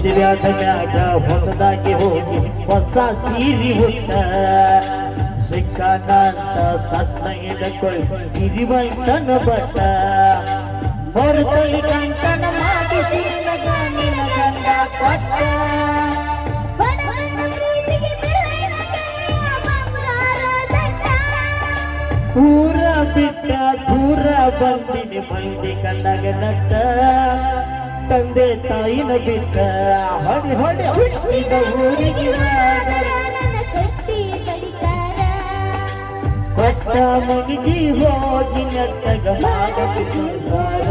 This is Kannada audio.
ಮದುವೆಯಾದ ಮ್ಯಾಗ ಹೊಸದಾಗಿ ಹೋಗಿ ಹೊಸ ಸೀರಿ ಹುಟ್ಟ ಶಿಕ್ಷಣ ಅಂತ ಸತ್ತ ಹಿಡ್ಕೊಳ್ಳಿ ಸಿರಿ ಬಂತನ ಬಟ್ಟ ಹೊರತಳಿ ಕಂಕಣ ಮಾಡಿಸಿ ನಿನ್ನ ಗಂಡ ಕೊಟ್ಟ ಪೂರ ಬಿಟ್ಟ ದೂರ ಬಂದಿನಿ ಮಂದಿ ಕಂಡಾಗ ನಟ್ಟ ತಂದೆ ತಾಯಿನ ಬಿಟ್ಟ ಹೊಡಿ ಹೊಡಿ ಹುಟ್ಟಿದ ಊರಿಗೆ ಕೊಟ್ಟ ಮುಗಿದಿ ಹೋಗಿ ನಟ್ಟಗ ಮಾಡಬೇಕು ಸಂಸಾರ